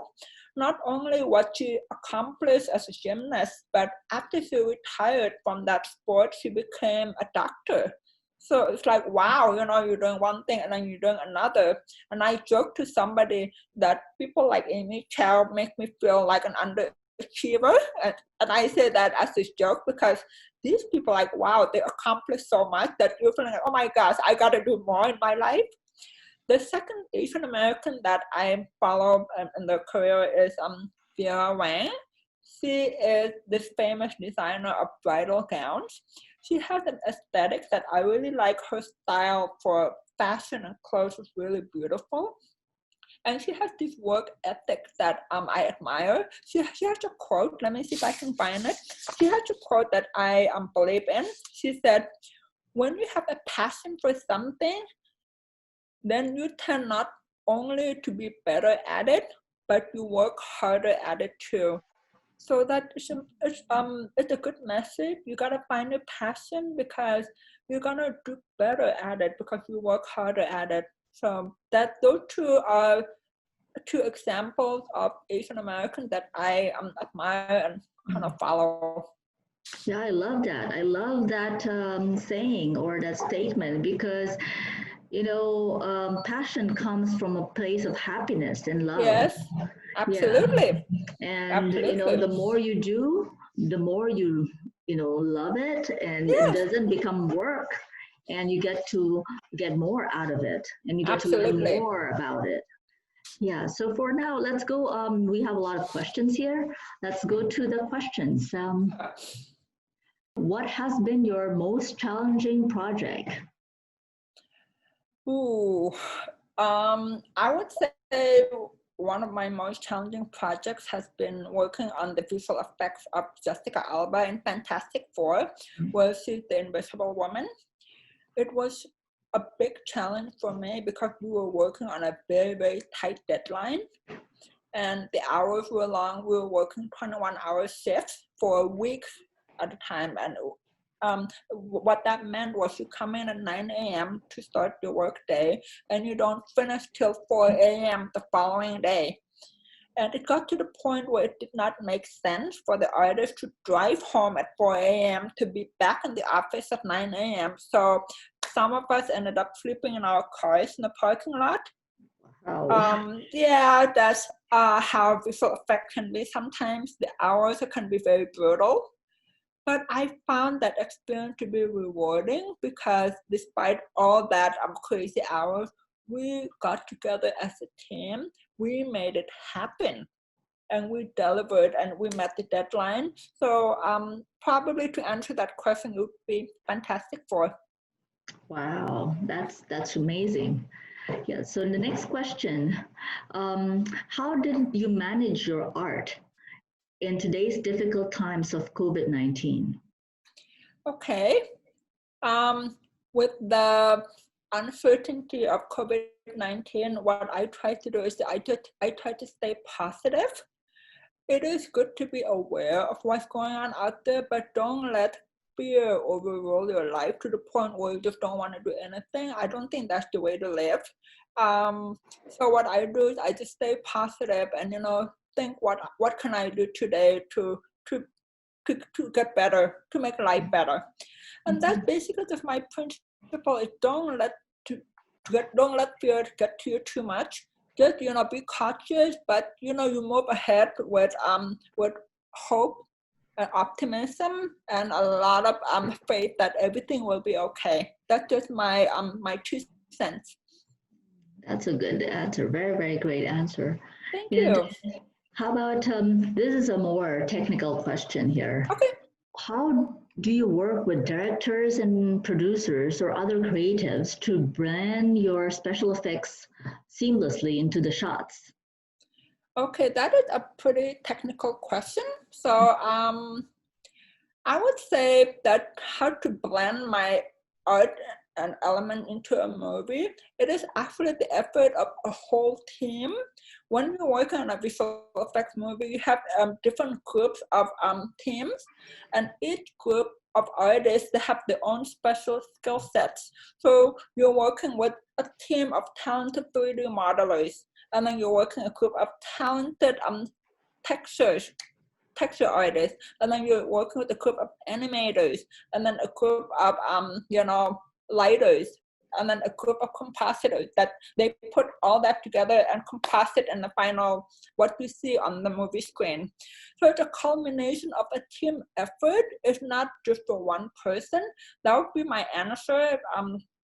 Not only what she accomplished as a gymnast, but after she retired from that sport, she became a doctor. So it's like, wow, you're doing one thing and then you're doing another. And I joked to somebody that people like Amy Chow make me feel like an underachiever. And I say that as a joke because these people like, wow, they accomplished so much that you're feeling like, oh my gosh, I got to do more in my life. The second Asian American that I follow in the career is Vera Wang. She is this famous designer of bridal gowns. She has an aesthetic that I really like. Her style for fashion and clothes is really beautiful. And she has this work ethic that I admire. She has a quote, let me see if I can find it. She has a quote that I believe in. She said, when you have a passion for something, then you tend not only to be better at it, but you work harder at it too. So that it's a good message. You gotta find your passion because you're gonna do better at it because you work harder at it. So those two are two examples of Asian Americans that I admire and kind of follow. Yeah, I love that. I love that saying or that statement because, passion comes from a place of happiness and love. Yes, absolutely. Yeah. And, Absolutely. the more you do, the more you love it, and Yes. it doesn't become work, and you get to get more out of it, and you get Absolutely. to learn more about it. Yeah, so for now, let's go. We have a lot of questions here. Let's go to the questions. What has been your most challenging project? Ooh, I would say one of my most challenging projects has been working on the visual effects of Jessica Alba in Fantastic Four, where she's the Invisible Woman. It was a big challenge for me because we were working on a very, very tight deadline. And the hours were long. We were working 21-hour shifts for weeks at a time. And what that meant was you come in at 9 a.m. to start your work day, and you don't finish till 4 a.m. the following day. And it got to the point where it did not make sense for the artist to drive home at 4 a.m. to be back in the office at 9 a.m. So some of us ended up sleeping in our cars in the parking lot. Oh. Yeah, that's how visual effect can be. Sometimes the hours can be very brutal. But I found that experience to be rewarding because despite all that crazy hours, we got together as a team. We made it happen, and we delivered, and we met the deadline. So probably to answer that question would be Fantastic Four. Wow, that's amazing. Yeah. So the next question: how did you manage your art in today's difficult times of COVID-19? Okay. With the uncertainty of COVID-19, what I try to do is I try to stay positive. It is good to be aware of what's going on out there, but don't let fear overrule your life to the point where you just don't want to do anything. I don't think that's the way to live. So what I do is I just stay positive and think what can I do today to get better, to make life better. And that's basically just my principle is don't let fear get to you too much. Just be cautious, but you move ahead with hope and optimism and a lot of faith that everything will be okay. That's just my 2 cents. That's a good answer. Very, very great answer. Thank you. How about this is a more technical question here. Okay. How do you work with directors and producers or other creatives to blend your special effects seamlessly into the shots? Okay, that is a pretty technical question. So I would say that how to blend my art an element into a movie, it is actually the effort of a whole team. When you work on a visual effects movie, you have different groups of teams, and each group of artists, they have their own special skill sets. So you're working with a team of talented 3D modelers, and then you're working a group of talented texture artists, and then you're working with a group of animators, and then a group of lighters, and then a group of compositors, that they put all that together and composite it in the final what we see on the movie screen. So it's a culmination of a team effort. It's not just for one person. That would be my answer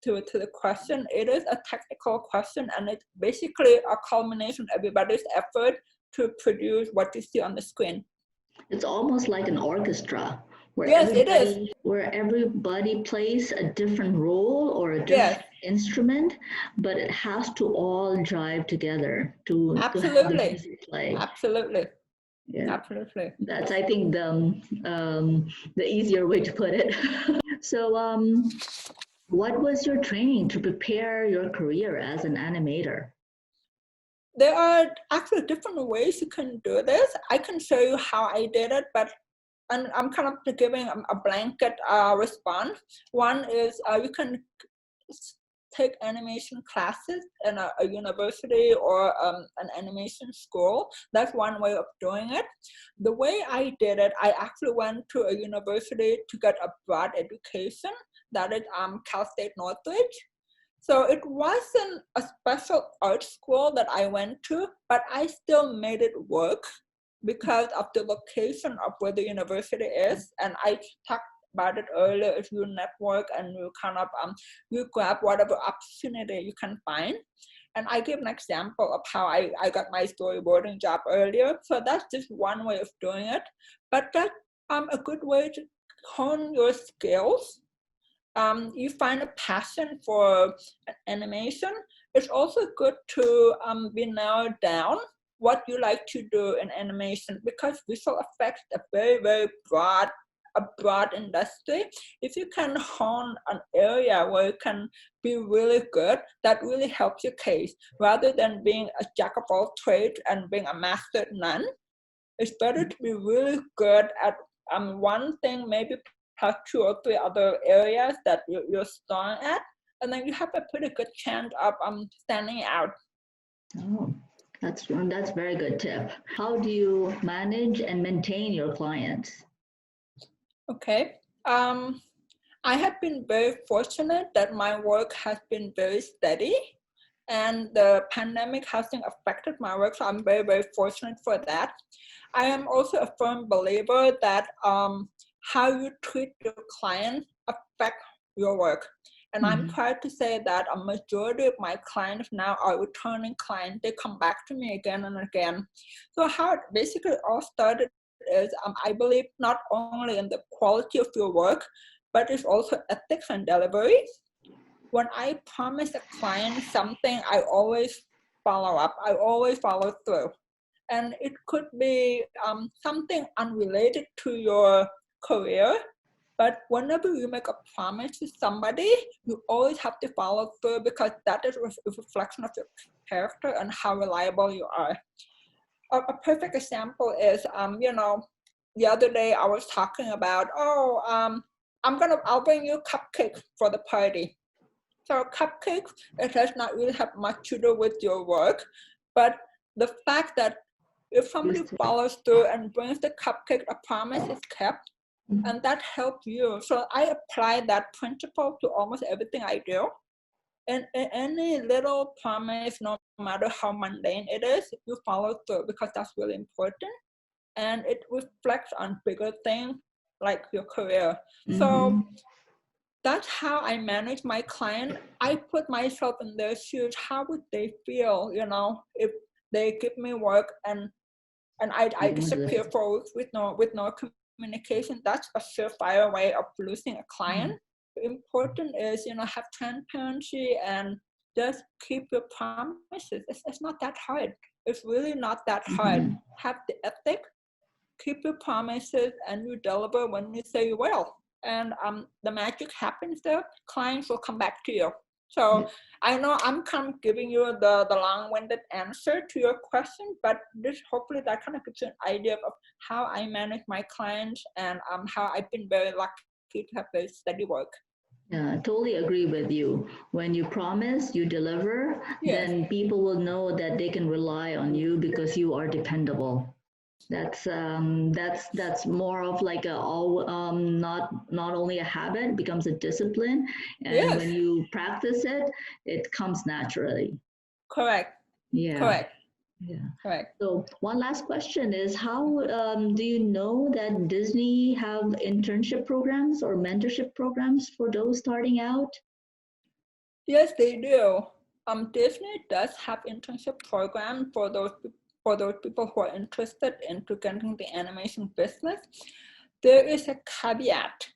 to the question. It is a technical question, and it's basically a culmination of everybody's effort to produce what you see on the screen. It's almost like an orchestra where Yes, it is. where everybody plays a different role or a different instrument, but it has to all drive together to have the music play. Absolutely. Yeah. Absolutely. That's, I think, the easier way to put it. So what was your training to prepare your career as an animator? There are actually different ways you can do this. I can show you how I did it, but I'm kind of giving a blanket response. One is you can take animation classes in a university or an animation school. That's one way of doing it. The way I did it, I actually went to a university to get a broad education. That is Cal State Northridge. So it wasn't a special art school that I went to, but I still made it work because of the location of where the university is. And I talked about it earlier. If you network and you kind of you grab whatever opportunity you can find. And I give an example of how I got my storyboarding job earlier. So that's just one way of doing it. But that's a good way to hone your skills. You find a passion for animation. It's also good to be narrowed down what you like to do in animation, because visual effects are very, very broad, a broad industry. If you can hone an area where you can be really good, that really helps your case. Rather than being a jack of all trades and being a master at none, it's better to be really good at one thing, maybe plus 2 or 3 other areas that you're strong at, and then you have a pretty good chance of standing out. Oh, that's a very good tip. How do you manage and maintain your clients? Okay. I have been very fortunate that my work has been very steady, and the pandemic hasn't affected my work, so I'm very, very fortunate for that. I am also a firm believer that how you treat your clients affect your work. And I'm proud to say that a majority of my clients now are returning clients. They come back to me again and again. So how it basically all started is I believe not only in the quality of your work, but it's also ethics and delivery. When I promise a client something, I always follow up. I always follow through. And it could be something unrelated to your career, but whenever you make a promise to somebody, you always have to follow through, because that is a reflection of your character and how reliable you are. A perfect example is, the other day I was talking about, I'll bring you cupcakes for the party. So cupcakes, it does not really have much to do with your work, but the fact that if somebody follows through and brings the cupcake, a promise is kept, and that helps you. So I apply that principle to almost everything I do. And any little promise, no matter how mundane it is, you follow through, because that's really important. And it reflects on bigger things like your career. So that's how I manage my client. I put myself in their shoes. How would they feel, if they give me work and I disappear for weeks with no communication? That's a surefire way of losing a client. Important is, have transparency and just keep your promises. It's not that hard. It's really not that hard. Have the ethic, keep your promises, and you deliver when you say you will. and the magic happens there. Clients will come back to you. So I know I'm kind of giving you the long-winded answer to your question, but this hopefully that kind of gives you an idea of how I manage my clients and how I've been very lucky to have very steady work. Yeah, totally agree with you. When you promise, you deliver, Yes. then people will know that they can rely on you because you are dependable. That's more of like a all not only a habit, it becomes a discipline, and Yes. when you practice it, it comes naturally. Correct. Yeah. Correct. Yeah. Correct. So one last question is, how do you know that Disney have internship programs or mentorship programs for those starting out? Yes, they do. Disney does have internship program for those people who are interested into getting the animation business. There is a caveat.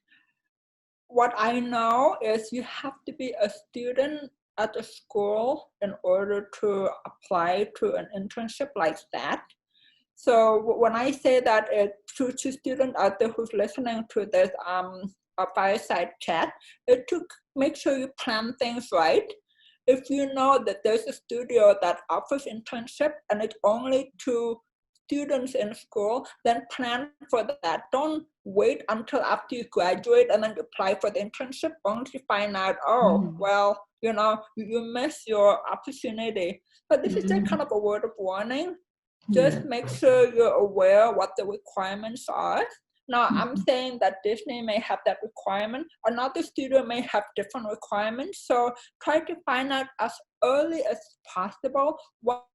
What I know is you have to be a student at a school in order to apply to an internship like that. So when I say that to students out there who's listening to this a fireside chat, to make sure you plan things right. If you know that there's a studio that offers internship and it's only to students in school, then plan for that. Don't wait until after you graduate and then apply for the internship only to find out, oh, well, you miss your opportunity. But this is just kind of a word of warning. Just make sure you're aware what the requirements are. Now, I'm saying that Disney may have that requirement. Another studio may have different requirements. So try to find out as early as possible what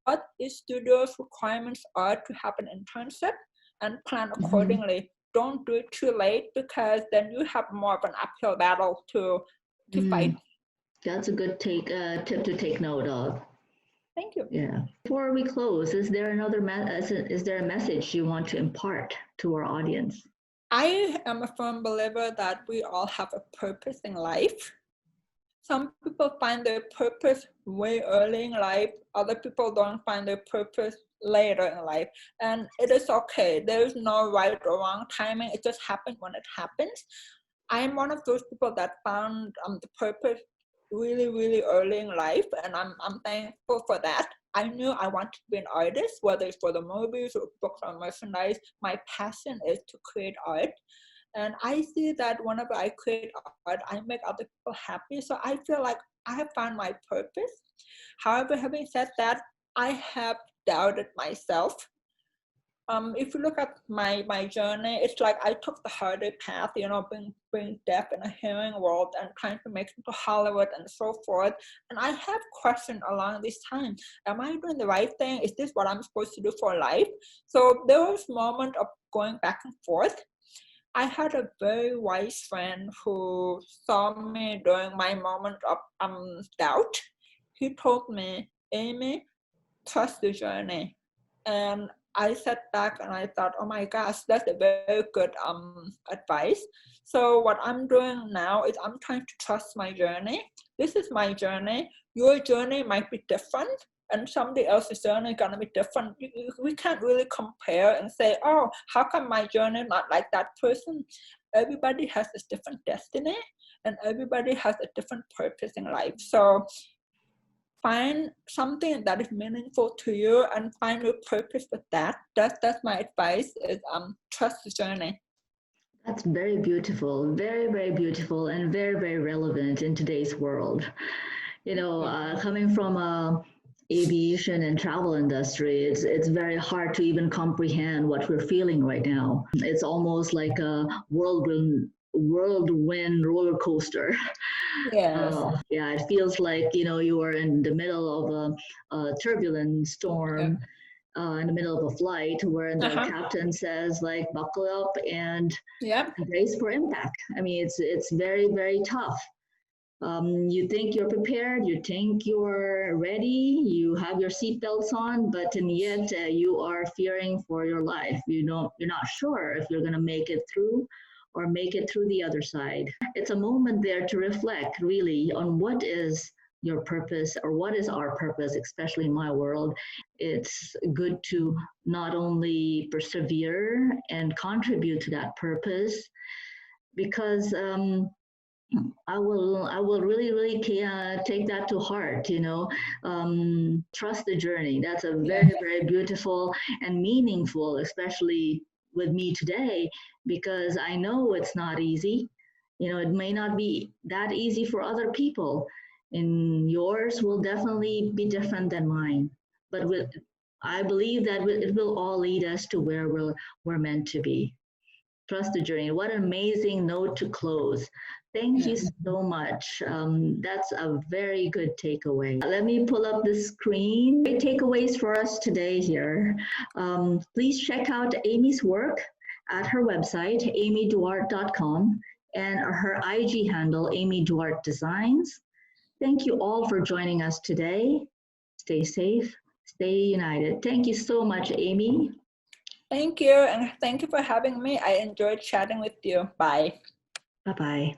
each studio's requirements are to have an internship and plan accordingly. Don't do it too late because then you have more of an uphill battle to fight. That's a good tip to take note of. Thank you. Yeah. Before we close, is there is there a message you want to impart to our audience? I am a firm believer that we all have a purpose in life. Some people find their purpose way early in life. Other people don't find their purpose later in life. And it is okay. There is no right or wrong timing. It just happens when it happens. I'm one of those people that found the purpose really, really early in life. And I'm thankful for that. I knew I wanted to be an artist, whether it's for the movies or books or merchandise. My passion is to create art. And I see that whenever I create art, I make other people happy. So I feel like I have found my purpose. However, having said that, I have doubted myself. If you look at my journey, it's like I took the harder path, being deaf in a hearing world and trying to make it to Hollywood and so forth. And I have questioned along this time, am I doing the right thing? Is this what I'm supposed to do for life? So there was a moment of going back and forth. I had a very wise friend who saw me during my moment of doubt. He told me, Amy, trust the journey. And I sat back and I thought, oh my gosh, that's a very good advice. So what I'm doing now is I'm trying to trust my journey. This is my journey. Your journey might be different, and somebody else's journey is gonna be different. We can't really compare and say, oh, how come my journey not like that person? Everybody has a different destiny, and everybody has a different purpose in life. So find something that is meaningful to you and find your purpose with that. That's my advice is trust the journey. That's very beautiful, very, very beautiful, and very, very relevant in today's world. Coming from aviation and travel industry, it's very hard to even comprehend what we're feeling right now. It's almost like a whirlwind roller coaster. Yes. Yeah, it feels like you are in the middle of a turbulent storm. In the middle of a flight where the captain says like buckle up and brace for impact. I mean, it's very, very tough. You think you're prepared, you think you're ready, you have your seatbelts on, but in the end, you are fearing for your life. You're not sure if you're going to make it through or make it through the other side. It's a moment there to reflect really on what is your purpose or what is our purpose, especially in my world. It's good to not only persevere and contribute to that purpose, because I will really take that to heart. Trust the journey. That's a very beautiful and meaningful, especially with me today, because I know it's not easy. It may not be that easy for other people, and yours will definitely be different than mine. But I believe that it will all lead us to where we're meant to be. Trust the journey. What an amazing note to close. Thank you so much. That's a very good takeaway. Let me pull up the screen. Great takeaways for us today here. Please check out Amy's work at her website, amyduarte.com, and her IG handle, Amy Duarte Designs. Thank you all for joining us today. Stay safe, stay united. Thank you so much, Amy. Thank you, and thank you for having me. I enjoyed chatting with you. Bye. Bye-bye.